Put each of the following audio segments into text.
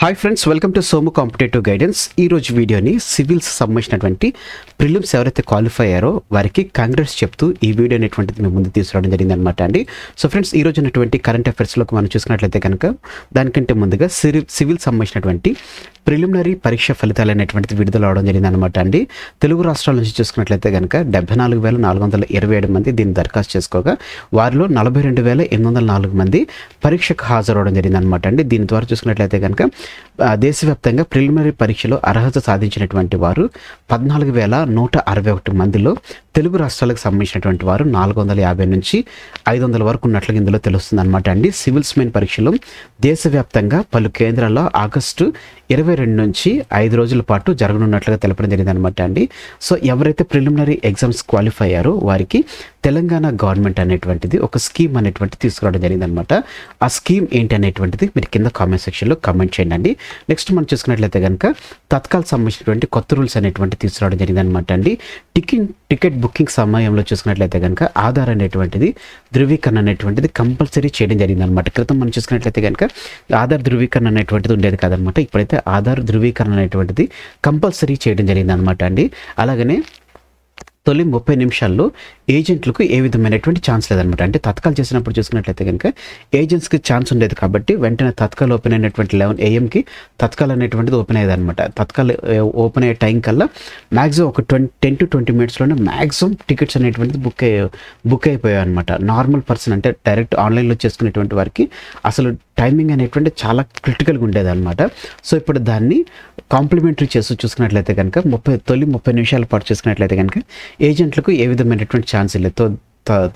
Hi friends, welcome to Somu competitive guidance. ఈరోజు వీడియోని civils సంబంధించినటువంటి ప్రిలిమ్స్ ఎవరైతే క్వాలిఫై అయ్యారో వారికి కాంగ్రెస్ చెప్తూ ఈ వీడియో అనేటువంటిది మేము ముందు తీసుకురావడం జరిగింది అనమాట అండి. సో ఫ్రెండ్స్, ఈ రోజు ఉన్నటువంటి కరెంట్ అఫైర్స్లోకి మనం చూసుకున్నట్లయితే కనుక దానికంటే ముందుగా సివిల్ సంబంధించినటువంటి ప్రిలిమినరీ పరీక్ష ఫలితాలు అనేటువంటిది విడుదల అవడం జరిగింది అనమాట అండి. తెలుగు రాష్ట్రాల నుంచి చూసుకున్నట్లయితే కనుక 74,427 మంది దీన్ని దరఖాస్తు చేసుకోగా వారిలో 42,804 మంది పరీక్షకు హాజరవడం జరిగింది అనమాట అండి. దీని ద్వారా చూసుకున్నట్లయితే కనుక దేశవ్యాప్తంగా ప్రిలిమినరీ పరీక్షలో అర్హత సాధించినటువంటి వారు 14,161 మందిలో తెలుగు రాష్ట్రాలకు సంబంధించినటువంటి వారు 450 నుంచి 500 వరకు ఉన్నట్లుగా ఇందులో తెలుస్తుంది అనమాట అండి. సివిల్స్ మెయిన్ పరీక్షలు దేశవ్యాప్తంగా పలు కేంద్రాల్లో ఆగస్టు 22 నుంచి 5 రోజుల పాటు జరగనున్నట్లుగా తెలపడం జరిగింది అనమాట అండి. సో ఎవరైతే ప్రిలిమినరీ ఎగ్జామ్స్ క్వాలిఫై అయ్యారో వారికి తెలంగాణ గవర్నమెంట్ అనేటువంటిది ఒక స్కీమ్ అనేటువంటిది తీసుకురావడం జరిగింది అనమాట. ఆ స్కీమ్ ఏంటి అనేటువంటిది మీరు కింద కామెంట్ సెక్షన్లో కామెంట్ చేయండి. నెక్స్ట్ మనం చూసుకున్నట్లయితే కనుక తత్కాల్ సంబంధించినటువంటి కొత్త రూల్స్ అనేటువంటి తీసుకురావడం జరిగింది అనమాట అండి. టికెట్ బుకింగ్ సమయంలో చూసుకున్నట్లయితే కనుక ఆధార్ అనేటువంటిది ధృవీకరణ అనేటువంటిది కంపల్సరీ చేయడం జరిగింది అనమాట. క్రితం మనం చూసుకున్నట్లయితే కనుక ఆధార్ ధృవీకరణ అనేటువంటిది ఉండేది కాదనమాట. ఇప్పుడైతే ఆధార్ ధృవీకరణ అనేటువంటిది కంపల్సరీ చేయడం జరిగింది అనమాట అండి. అలాగనే తొలి 30 నిమిషాల్లో ఏజెంట్లకు ఏ విధమైనటువంటి ఛాన్స్ లేదనమాట. అంటే తత్కాల్ చేసినప్పుడు చూసుకున్నట్లయితే కనుక ఏజెంట్స్కి ఛాన్స్ ఉండేది కాబట్టి వెంటనే తత్కాల్ ఓపెన్ అయినటువంటి 11 AM తత్కాల్ అనేటువంటిది ఓపెన్ అయ్యేది అనమాట. తత్కాల్ ఓపెన్ అయ్యే టైం కల్లా మ్యాక్సిమం ఒక 10 to 20 మినిట్స్లోనే మ్యాక్సిమం టికెట్స్ అనేటువంటిది బుక్ అయిపోయాయి అనమాట. నార్మల్ పర్సన్ అంటే డైరెక్ట్ ఆన్లైన్లో చేసుకునేటువంటి వారికి అసలు టైమింగ్ అనేటువంటి చాలా క్రిటికల్గా ఉండేది అనమాట. సో ఇప్పుడు దాన్ని కాంప్లిమెంటరీ చేస్తూ చూసుకున్నట్లయితే కనుక తొలి 30 నిమిషాల పాటు చూసుకున్నట్లయితే కనుక ఏజెంట్లకు ఏ విధమైనటువంటి ఛాన్స్ లేదు.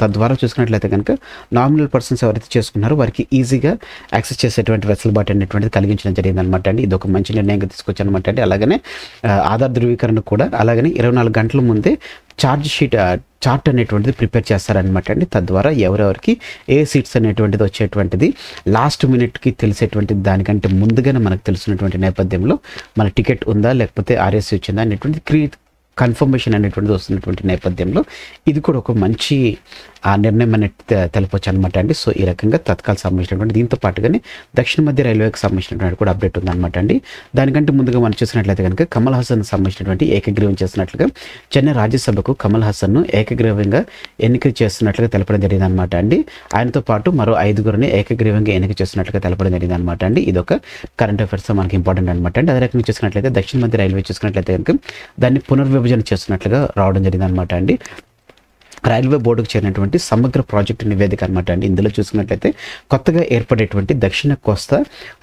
తద్వారా చూసుకున్నట్లయితే కనుక నామినల్ పర్సన్స్ ఎవరైతే చేసుకున్నారో వారికి ఈజీగా యాక్సెస్ చేసేటువంటి వెసులుబాటు అనేటువంటిది కలిగించడం జరిగింది అనమాట అండి. ఇది ఒక మంచి నిర్ణయంగా తీసుకొచ్చాను అనమాట అండి. అలాగనే ఆధార్ ధృవీకరణ కూడా అలాగనే 24 గంటల ముందే చార్ట్ అనేటువంటిది ప్రిపేర్ చేస్తారనమాట అండి. తద్వారా ఎవరెవరికి ఏ సీట్స్ అనేటువంటిది వచ్చేటువంటిది లాస్ట్ మినిట్కి తెలిసేటువంటి దానికంటే ముందుగానే మనకు తెలిసినటువంటి నేపథ్యంలో మన టికెట్ ఉందా లేకపోతే ఆర్ఎస్సీ వచ్చిందా అనేటువంటి కన్ఫర్మేషన్ అనేటువంటిది వస్తున్నటువంటి నేపథ్యంలో ఇది కూడా ఒక మంచి నిర్ణయం అనేది తెలపొచ్చు అనమాట అండి. సో ఈ రకంగా తత్కాల్ సంబంధించినటువంటి దీంతో పాటుగానే దక్షిణ మధ్య రైల్వేకి సంబంధించినటువంటి కూడా అప్డేట్ ఉందన్నమాట అండి. దానికంటే ముందుగా మనం చూసినట్లయితే కనుక కమల్ హాసన్ సంబంధించినటువంటి ఏకగ్రీవం చేస్తున్నట్లుగా చెన్నై రాజ్యసభకు కమల్ హాసన్ను ఏకగ్రీవంగా ఎన్నిక చేస్తున్నట్లుగా తెలపడం జరిగింది అనమాట అండి. ఆయనతో పాటు మరో 5గురిని ఏకగ్రీవంగా ఎన్నిక చేస్తున్నట్లుగా తెలపడం జరిగింది అనమాట అండి. ఇదొక కరెంట్ అఫైర్స్ మనకి ఇంపార్టెంట్ అనమాట అండి. అదే రకంగా చూసుకున్నట్లయితే దక్షిణ మధ్య రైల్వే చూసుకున్నట్లయితే కనుక దాన్ని పునర్విభజన చేస్తున్నట్లుగా రావడం జరిగింది అనమాట అండి. రైల్వే బోర్డుకు చేరినటువంటి సమగ్ర ప్రాజెక్టు నివేదిక అనమాట అండి. ఇందులో చూసుకున్నట్లయితే కొత్తగా ఏర్పడేటువంటి దక్షిణ కోస్తా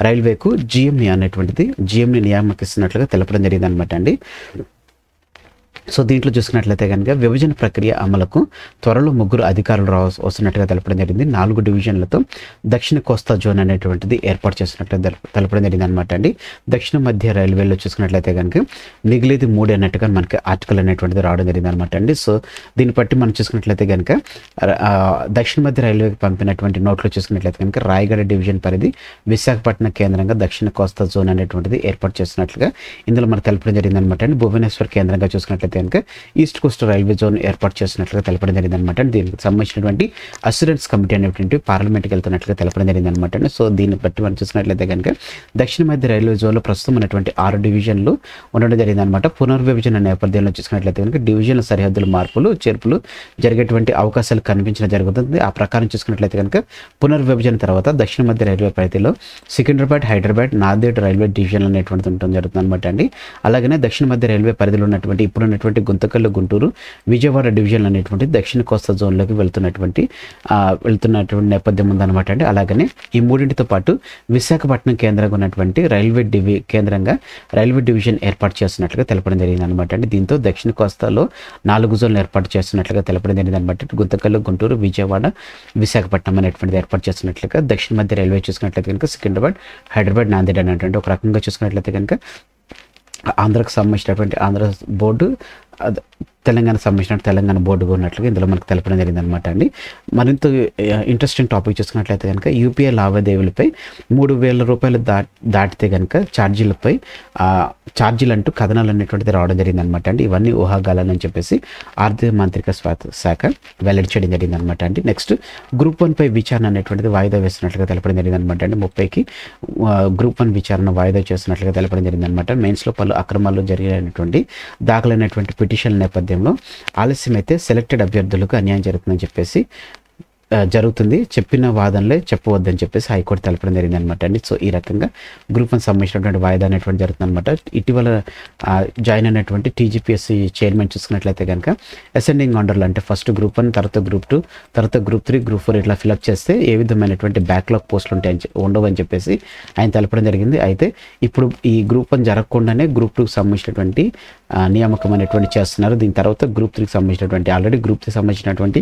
రైల్వేకు జిఎంని నియామకిస్తున్నట్లుగా తెలపడం జరిగింది అనమాట అండి. సో దీంట్లో చూసుకున్నట్లయితే కనుక విభజన ప్రక్రియ అమలుకు త్వరలో 3 అధికారులు వస్తున్నట్టుగా తెలపడం జరిగింది. 4 డివిజన్లతో దక్షిణ కోస్తా జోన్ అనేటువంటిది ఏర్పాటు చేస్తున్నట్లుగా తెలపడం జరిగింది అనమాట అండి. దక్షిణ మధ్య రైల్వేలో చూసుకున్నట్లయితే కనుక మిగిలిది 3 అన్నట్టుగా మనకి ఆర్టికల్ అనేటువంటిది రావడం జరిగింది అనమాట అండి. సో దీన్ని బట్టి మనం చూసుకున్నట్లయితే కనుక దక్షిణ మధ్య రైల్వేకి పంపినటువంటి నోట్లో చూసుకున్నట్లయితే కనుక రాయగడ డివిజన్ పరిధి విశాఖపట్నం కేంద్రంగా దక్షిణ కోస్తా జోన్ అనేటువంటిది ఏర్పాటు చేస్తున్నట్లుగా ఇందులో మనకు తెలపడం జరిగింది అనమాట అండి. భువనేశ్వర్ కేంద్రంగా చూసుకున్నట్లయితే కనుక ఈస్ట్ కోస్ట్ రైల్వే జోన్ ఏర్పాటు చేస్తున్నట్లుగా తెలపడం జరిగింది అనమాట. దీనికి సంబంధించినటువంటి అస్యూరెన్స్ కమిటీ అనేటువంటి పార్లమెంట్కి వెళ్తున్నట్లుగా తెలపడం జరిగింది అనమాట. సో దీన్ని బట్టి మనం చూసినట్లయితే కనుక దక్షిణ మధ్య రైల్వే జోన్లో ప్రస్తుతం ఉన్నటువంటి 6 డివిజన్లు ఉండడం జరిగింది అనమాట. పునర్విభజన నేపథ్యంలో చూసుకున్నట్లయితే కనుక డివిజన్ల సరిహద్దుల మార్పులు చేర్పులు జరిగేటువంటి అవకాశాలు కనిపించడం జరుగుతుంది. ఆ ప్రకారం చూసుకున్నట్లయితే కనుక పునర్విభజన తర్వాత దక్షిణ మధ్య రైల్వే పరిధిలో సికింద్రాబాద్, హైదరాబాద్, నాందేడ్ రైల్వే డివిజన్లు అనేటువంటిది ఉండడం జరుగుతుంది అనమాట అండి. అలాగనే దక్షిణ మధ్య రైల్వే పరిధిలో ఉన్నటువంటి ఇప్పుడున్నటువంటి గుంతకల్లు, గుంటూరు, విజయవాడ డివిజన్లు అనేటువంటి దక్షిణ కోస్తా జోన్లోకి వెళ్తున్నటువంటి నేపథ్యం ఉందన్నమాట అండి. అలాగనే ఈ మూడింటితో పాటు విశాఖపట్నం కేంద్రంగా ఉన్నటువంటి కేంద్రంగా రైల్వే డివిజన్ ఏర్పాటు చేస్తున్నట్లుగా తెలపడం జరిగింది అనమాట అండి. దీంతో దక్షిణ కోస్తాలో 4 జోన్లు ఏర్పాటు చేస్తున్నట్లుగా తెలపడం జరిగింది అనమాట. గుంతకల్లు, గుంటూరు, విజయవాడ, విశాఖపట్నం అనేటువంటిది ఏర్పాటు చేస్తున్నట్లుగా దక్షిణ మధ్య రైల్వే చూసుకున్నట్లయితే కనుక సికింద్రాబాద్, హైదరాబాద్, నాందేడ్ అనేటువంటి ఒక రకంగా చూసుకున్నట్లయితే కనుక ఆంధ్రకు సంబంధించినటువంటి ఆంధ్ర బోర్డు తెలంగాణకు సంబంధించిన తెలంగాణ బోర్డుగా ఉన్నట్లుగా ఇందులో మనకు తెలపడం జరిగింది అనమాట అండి. మరింత ఇంట్రెస్టింగ్ టాపిక్ చూసుకున్నట్లయితే కనుక యూపీఐ లావాదేవీలపై 3,000 రూపాయలు దాటితే కనుక ఛార్జీలు అంటూ కథనాలు అనేటువంటిది రావడం జరిగింది అనమాట అండి. ఇవన్నీ ఊహాగాలని చెప్పేసి ఆర్థిక మంత్రిత్వ శాఖ వెల్లడి చేయడం జరిగింది అనమాట అండి. నెక్స్ట్ గ్రూప్ 1 పై విచారణ అనేటువంటిది వాయిదా వేస్తున్నట్లుగా తెలపడం జరిగింది అనమాట అండి. 30కి గ్రూప్ 1 విచారణ వాయిదా చేస్తున్నట్లుగా తెలపడం జరిగింది అనమాట. మెయిన్స్లో పలు అక్రమాలు జరిగినటువంటి దాఖలైనటువంటి పిటిషన్ నేపథ్యంలో ఆలస్యమైతే సెలెక్టెడ్ అభ్యర్థులకు అన్యాయం జరుగుతుందని చెప్పేసి చెప్పిన వాదనలే చెప్పవద్దని చెప్పేసి హైకోర్టు తెలపడం జరిగింది అనమాట అండి. సో ఈ రకంగా గ్రూప్ 1 సంబంధించినటువంటి వాయిదా అనేటువంటి జరుగుతుంది అనమాట. ఇటీవల జాయిన్ అయినటువంటి టీజీపీఎస్సీ చైర్మన్ చూసుకున్నట్లయితే కనుక అసెండింగ్ ఆర్డర్లు అంటే ఫస్ట్ గ్రూప్ 1, తర్వాత గ్రూప్ 2, తర్వాత గ్రూప్ 3, గ్రూప్ 4 ఇట్లా ఫిలప్ చేస్తే ఏ విధమైనటువంటి బ్యాక్లాగ్ పోస్టులు ఉండవని చెప్పేసి ఆయన తెలపడం జరిగింది. అయితే ఇప్పుడు ఈ గ్రూప్ 1 జరగకుండానే గ్రూప్ 2కి సంబంధించినటువంటి నియామకం అనేటువంటి చేస్తున్నారు. దీని తర్వాత గ్రూప్ 3కి సంబంధించినటువంటి ఆల్రెడీ గ్రూప్ 3 సంబంధించినటువంటి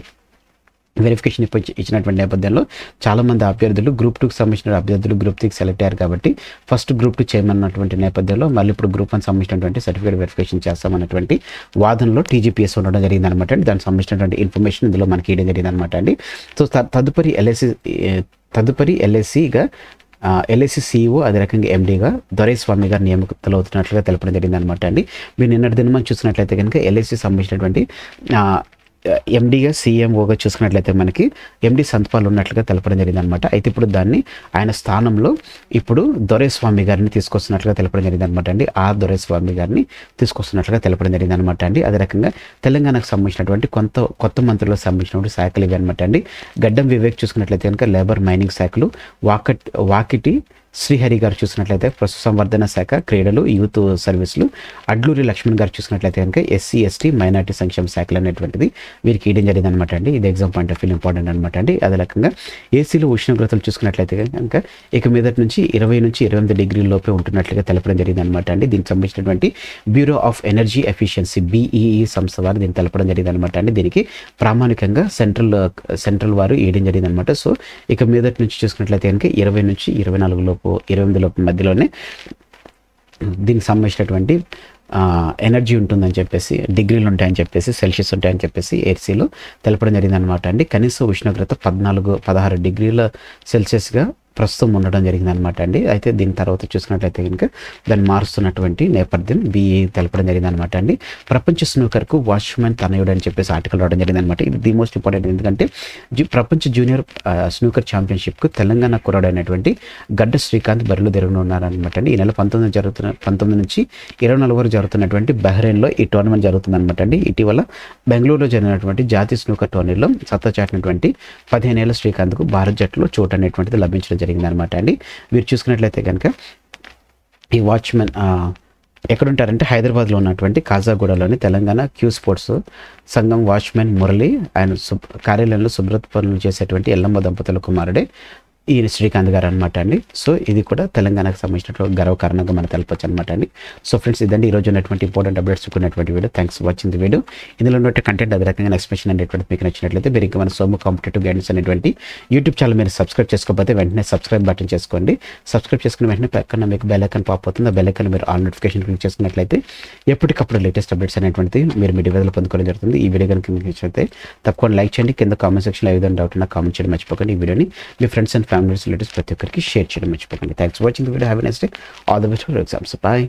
వెరిఫికేషన్ ఇచ్చినటువంటి నేపథ్యంలో చాలామంది అభ్యర్థులు గ్రూప్ 2కి సంబంధించిన అభ్యర్థులు గ్రూప్ 3కి సెలెక్ట్ అయ్యారు కాబట్టి ఫస్ట్ గ్రూప్ 2 చేయమన్నటువంటి నేపథ్యంలో మళ్ళీ ఇప్పుడు గ్రూప్ 1 సంబంధించినటువంటి సర్టిఫికేట్ వెరిఫికేషన్ చేస్తామన్నటువంటి వాదనలో టీజీపీఎస్ ఉండడం జరిగింది అనమాట అండి. దానికి సంబంధించినటువంటి ఇన్ఫర్మేషన్ ఇందులో మనకి ఇవ్వడం జరిగింది అనమాట అండి. సో తదుపరి ఎల్ఐసిగా ఎల్ఐసి సిఇఓ అదే రకంగా ఎండీగా దొరైస్వామి గారు నియమితులవుతున్నట్లుగా తెలపడం జరిగింది అనమాట అండి. మీరు నిన్నటి దిన మనం చూసినట్లయితే కనుక ఎల్ఐసి సంబంధించినటువంటి ఎండీగా సీఎంఓగా చూసుకున్నట్లయితే మనకి ఎండీ సంతపాలు ఉన్నట్లుగా తెలపడం జరిగింది అనమాట. అయితే ఇప్పుడు దాన్ని ఆయన స్థానంలో ఇప్పుడు దొరైస్వామి గారిని తీసుకొస్తున్నట్లుగా తెలపడం జరిగింది అనమాట అండి. ఆ దొరైస్వామి గారిని తీసుకొస్తున్నట్లుగా తెలపడం జరిగింది అనమాట అండి. అదే రకంగా తెలంగాణకు సంబంధించినటువంటి కొత్త మంత్రులకు సంబంధించినటువంటి శాఖలు ఇవి అనమాట అండి. గడ్డం వివేక్ చూసుకున్నట్లయితే కనుక లేబర్ మైనింగ్ శాఖలు, వాకిటి శ్రీహరి గారు చూసినట్లయితే పశు సంవర్ధన శాఖ, క్రీడలు, యూత్ సర్వీసులు, అడ్లూరి లక్ష్మణ్ గారు చూసినట్లయితే కనుక ఎస్సీ ఎస్టీ మైనార్టీ సంక్షేమ శాఖలు అనేటువంటిది వీరికి ఇవ్వడం జరిగింది అనమాట అండి. ఇది exam point of view important అనమాట అండి. అదే రకంగా ఏసీలో ఉష్ణోగ్రతలు చూసుకున్నట్లయితే కనుక ఇక మీదటి నుంచి 20 నుంచి 28 డిగ్రీల లోపే ఉంటున్నట్లుగా తెలపడం జరిగింది అనమాట అండి. దీనికి సంబంధించినటువంటి bureau of energy efficiency BEE సంస్థ వారు దీన్ని తెలపడం జరిగింది అనమాట అండి. దీనికి ప్రామాణికంగా సెంట్రల్ వారు ఇవ్వడం జరిగింది అనమాట. సో ఇక మీదటి నుంచి చూసుకున్నట్లయితే కనుక 20 నుంచి 24 లోపు 28 లోపు మధ్యలోనే దీనికి సంబంధించినటువంటి ఎనర్జీ ఉంటుందని చెప్పేసి, డిగ్రీలు ఉంటాయని చెప్పేసి, సెల్సియస్ ఉంటాయని చెప్పేసి ఏసీలో తెలపడం జరిగింది అనమాట అండి. కనీస ఉష్ణోగ్రత 16 డిగ్రీల సెల్సియస్గా ప్రస్తుతం ఉండడం జరిగింది అనమాట అండి. అయితే దీని తర్వాత చూసుకున్నట్లయితే కనుక దాన్ని మారుస్తున్నటువంటి నేపథ్యం BE తెలపడం జరిగింది అనమాట అండి. ప్రపంచ స్నూకర్కు వాచ్మెన్ తనయుడు అని చెప్పేసి ఆర్టికల్ రావడం జరిగింది అనమాట. ఇది ది మోస్ట్ ఇంపార్టెంట్, ఎందుకంటే ప్రపంచ జూనియర్ స్నూకర్ ఛాంపియన్షిప్కు తెలంగాణ కుర్రాడైనటువంటి గడ్డ శ్రీకాంత్ బరిలో తిరగనున్నారనమాట అండి. ఈ నెల 19 నుంచి 24 వరకు జరుగుతున్నటువంటి బహ్రెయిన్లో ఈ టోర్నమెంట్ జరుగుతుంది అనమాట అండి. ఇటీవల బెంగళూరులో జరిగినటువంటి జాతీయ స్నూకర్ టోర్నీలో సత్తా చాటినటువంటి 15 ఏళ్ల శ్రీకాంత్కు భారత జట్టులో చోటు అనేటువంటిది లభించడం జరిగింది అనమాట అండి. మీరు చూసుకున్నట్లయితే కనుక ఈ వాచ్మెన్ ఎక్కడుంటారంటే హైదరాబాద్లో ఉన్నటువంటి కాజాగూడలోని తెలంగాణ క్యూ స్పోర్ట్స్ సంఘం వాచ్మెన్ మురళి ఆయన కార్యాలయంలో శుభ్రత పనులు చేసేటువంటి ఎల్లమ్మ దంపతుల కుమారుడే ఈ శ్రీకాంత్ గారు అనమాట అండి. సో ఇది కూడా తెలంగాణకు సంబంధించినటువంటి గర్వకారణంగా మనం తెలపచ్చు అనమాట అండి. సో ఫ్రెండ్స్, ఇదండి ఈరోజు ఉన్నటువంటి ఇంపార్టెంట్ అప్డేట్స్ ఉన్నటువంటి video. Thanks for watching the video. ఇందులో ఉన్నటువంటి కంటెంట్ అదే రకంగా ఎక్స్ప్లెనేషన్ అనేటువంటి మీకు నచ్చినట్లయితే మీరు ఇంకా మన సోము కాంపిటేటివ్ గైడెన్స్ అనేటువంటి యూట్యూబ్ ఛానల్ మీరు సబ్స్క్రైబ్ చేసుకోకపోతే వెంటనే సబ్స్క్రైబ్ బటన్ చేసుకోండి. సబ్స్క్రైబ్ చేసుకున్న వెంటనే పక్కన మీకు బెల్ ఐకాన్ పాప్ అవుతుంది. ఆ బెల్ ఐకాన్ మీరు ఆల్ నోటిఫికేషన్ క్లిక్ చేసుకున్నట్లయితే ఎప్పటికప్పుడు లేటెస్ట్ అప్డేట్స్ అనేటువంటిది మీరు మీ డివైజ్లో పొందుకోవడం జరుగుతుంది. ఈ వీడియో కనుక మీకు నచ్చితే తప్పకుండా లైక్ చేయండి. కింద కామెంట్ సెక్షన్లో ఏదైనా డౌట్ ఉన్నా కామెంట్ చేయడం మర్చిపోకండి. ఈ వీడియోని మీ ఫ్రెండ్స్ అండ్ ఫ్యామిలీస్ రిలేటివ్స్ ప్రతి ఒక్కరికి షేర్ చేయడం మర్చిపోకండి. Thanks for watching the video. Have a nice day. All the best for exams. By.